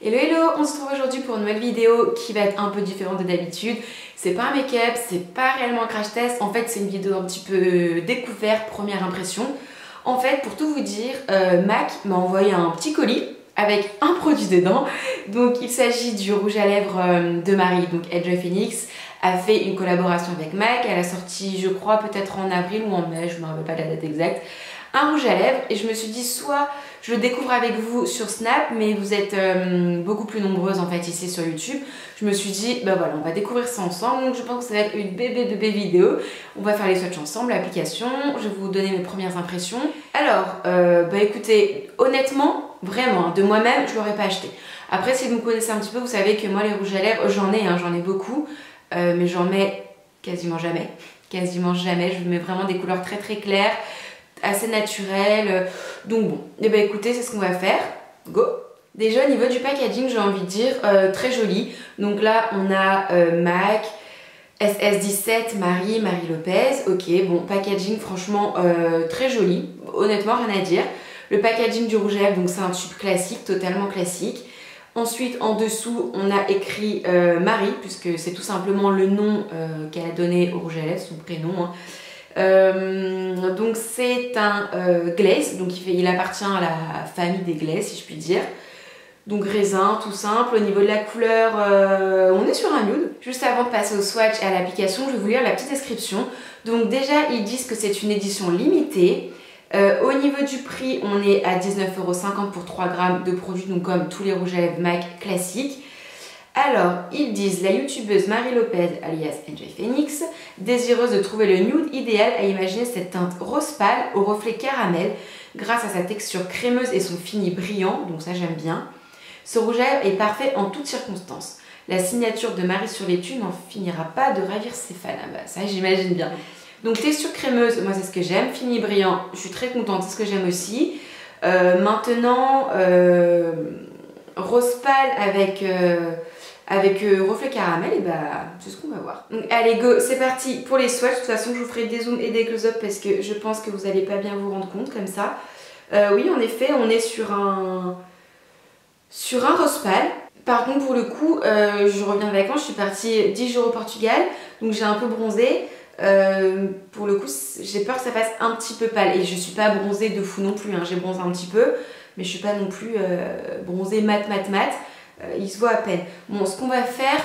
Hello hello, on se retrouve aujourd'hui pour une nouvelle vidéo qui va être un peu différente de d'habitude. C'est pas un make-up, c'est pas réellement un crash test, en fait c'est une vidéo un petit peu découverte, première impression. En fait, pour tout vous dire, MAC m'a envoyé un petit colis avec un produit dedans. Donc il s'agit du rouge à lèvres de Marie, donc Enjoy Phoenix a fait une collaboration avec MAC. Elle a sorti, je crois, peut-être en avril ou en mai, je me rappelle pas de la date exacte, un rouge à lèvres, et je me suis dit soit je le découvre avec vous sur Snap, mais vous êtes beaucoup plus nombreuses en fait ici sur YouTube. Je me suis dit bah voilà, on va découvrir ça ensemble, donc je pense que ça va être une bébé vidéo. On va faire les swatchs ensemble, l'application, je vais vous donner mes premières impressions. Alors bah écoutez, honnêtement, vraiment, de moi-même je l'aurais pas acheté. Après, si vous me connaissez un petit peu, vous savez que moi les rouges à lèvres, j'en ai beaucoup, mais j'en mets quasiment jamais. Quasiment jamais, je mets vraiment des couleurs très claires, assez naturelles. Donc bon, et ben écoutez, c'est ce qu'on va faire. Go! Déjà au niveau du packaging, j'ai envie de dire très joli. Donc là, on a MAC, SS17, Marie Lopez. Ok, bon, packaging franchement très joli. Honnêtement, rien à dire. Le packaging du rouge à lèvres, donc c'est un tube classique, totalement classique. Ensuite, en dessous, on a écrit Marie, puisque c'est tout simplement le nom qu'elle a donné au rouge à lèvres, son prénom. Hein. Donc c'est un glaze, donc il appartient à la famille des glazes, si je puis dire. Donc raisin, tout simple. Au niveau de la couleur, on est sur un nude. Juste avant de passer au swatch et à l'application, je vais vous lire la petite description. Donc déjà, ils disent que c'est une édition limitée. Au niveau du prix, on est à 19,50 € pour 3 grammes de produits, donc comme tous les rouges à lèvres MAC classiques. Alors, ils disent la youtubeuse Marie Lopez, alias Enjoy Phoenix, désireuse de trouver le nude idéal, a imaginé cette teinte rose pâle au reflet caramel grâce à sa texture crémeuse et son fini brillant, donc ça j'aime bien. Ce rouge à lèvres est parfait en toutes circonstances. La signature de Marie sur l'étui n'en finira pas de ravir ses fans. Ah bah, ça j'imagine bien. Donc texture crémeuse, moi c'est ce que j'aime. Fini brillant, je suis très contente, c'est ce que j'aime aussi. Maintenant, rose pâle avec reflet caramel, et bah c'est ce qu'on va voir. Donc allez go, c'est parti pour les swatchs. De toute façon je vous ferai des zooms et des close-up parce que je pense que vous n'allez pas bien vous rendre compte comme ça. Oui, en effet, on est sur un rose pâle. Par contre, pour le coup, je reviens de vacances, je suis partie 10 jours au Portugal, donc j'ai un peu bronzé. Pour le coup, j'ai peur que ça fasse un petit peu pâle, et je suis pas bronzée de fou non plus, hein. J'ai bronzé un petit peu, mais je suis pas non plus bronzée mat. Il se voit à peine. Bon, ce qu'on va faire,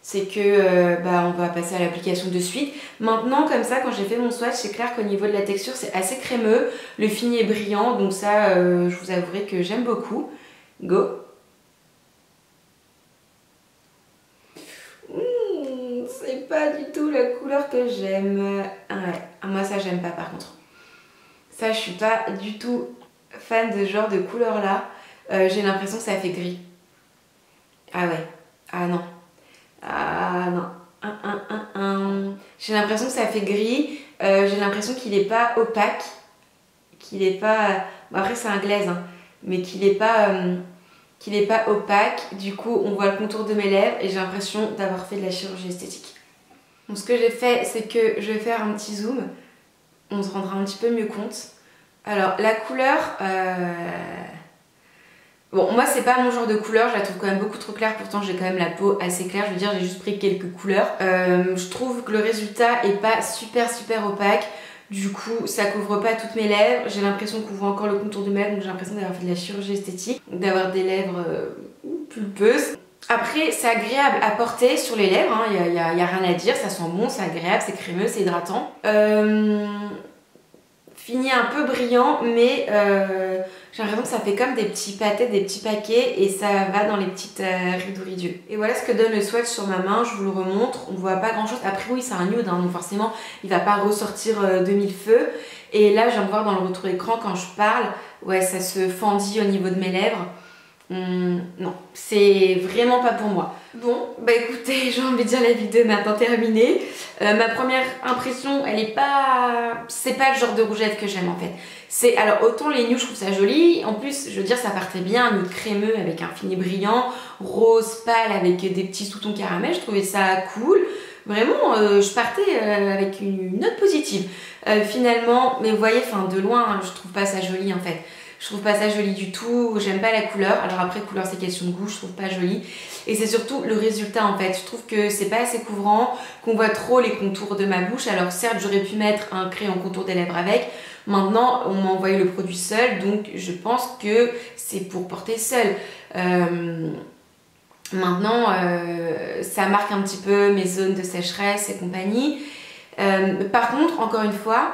c'est que on va passer à l'application de suite. Maintenant, comme ça, quand j'ai fait mon swatch, c'est clair qu'au niveau de la texture, c'est assez crémeux. Le fini est brillant, donc ça, je vous avouerai que j'aime beaucoup. Go! C'est pas du tout la couleur que j'aime. Ah ouais, moi ça j'aime pas par contre. Ça, je suis pas du tout fan de ce genre de couleur là. J'ai l'impression que ça fait gris. Ah ouais, ah non. Ah non. J'ai l'impression que ça fait gris. J'ai l'impression qu'il est pas opaque. Qu'il est pas... Bon, après c'est un glaze, hein, mais qu'il est pas opaque. Du coup, on voit le contour de mes lèvres et j'ai l'impression d'avoir fait de la chirurgie esthétique. Donc ce que j'ai fait, c'est que je vais faire un petit zoom. On se rendra un petit peu mieux compte. Alors la couleur... Bon, moi c'est pas mon genre de couleur, je la trouve quand même beaucoup trop claire, pourtant j'ai quand même la peau assez claire, je veux dire j'ai juste pris quelques couleurs. Je trouve que le résultat est pas super opaque, du coup ça couvre pas toutes mes lèvres, j'ai l'impression qu'on voit encore le contour de mes lèvres, donc j'ai l'impression d'avoir fait de la chirurgie esthétique, d'avoir des lèvres pulpeuses. Après c'est agréable à porter sur les lèvres, hein. Y a rien à dire, ça sent bon, c'est agréable, c'est crémeux, c'est hydratant. Fini un peu brillant, mais j'ai l'impression que ça fait comme des petits pâtés, des petits paquets, et ça va dans les petites rideaux. Et voilà ce que donne le swatch sur ma main, je vous le remontre. On voit pas grand chose. Après oui, c'est un nude, hein, donc forcément il va pas ressortir de mille feux. Et là je viens de voir dans le retour écran quand je parle, ouais, ça se fendit au niveau de mes lèvres. Non, c'est vraiment pas pour moi. Bon, bah écoutez, j'ai envie de dire la vidéo est maintenant terminée. Ma première impression, elle est pas... C'est pas le genre de rouge à lèvres que j'aime en fait. Alors autant les nudes, je trouve ça joli. En plus, je veux dire, ça partait bien, un nude crémeux avec un fini brillant, rose pâle avec des petits sous-tons caramel. Je trouvais ça cool. Vraiment, je partais avec une note positive. Finalement, mais vous voyez, de loin, je trouve pas ça joli en fait. Je trouve pas ça joli du tout, j'aime pas la couleur. Alors après, couleur c'est question de goût, je trouve pas joli. Et c'est surtout le résultat en fait. Je trouve que c'est pas assez couvrant, qu'on voit trop les contours de ma bouche. Alors certes, j'aurais pu mettre un crayon contour des lèvres avec. Maintenant, on m'a envoyé le produit seul, donc je pense que c'est pour porter seul. Maintenant, ça marque un petit peu mes zones de sécheresse et compagnie. Par contre, encore une fois,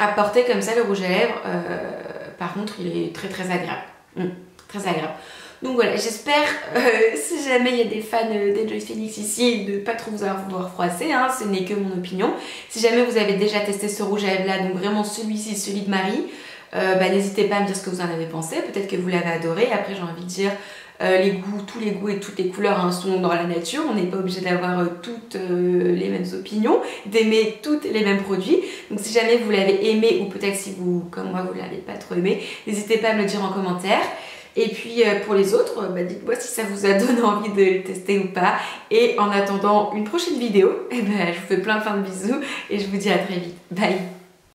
à porter comme ça le rouge à lèvres, par contre, il est très très agréable. Très agréable. Donc voilà, j'espère, si jamais il y a des fans d'Enjoy Phoenix ici, de ne pas trop vous avoir froissé, hein, ce n'est que mon opinion. Si jamais vous avez déjà testé ce rouge à lèvres là, donc vraiment celui-ci, celui de Marie, n'hésitez pas à me dire ce que vous en avez pensé. Peut-être que vous l'avez adoré. Après, j'ai envie de dire, les goûts, tous les goûts et toutes les couleurs hein, sont dans la nature. On n'est pas obligé d'avoir toutes les mêmes opinions, d'aimer toutes les mêmes produits. Donc si jamais vous l'avez aimé, ou peut-être si vous, comme moi, vous ne l'avez pas trop aimé, n'hésitez pas à me le dire en commentaire. Et puis pour les autres, dites-moi si ça vous a donné envie de le tester ou pas. Et en attendant une prochaine vidéo, je vous fais plein de bisous et je vous dis à très vite. Bye!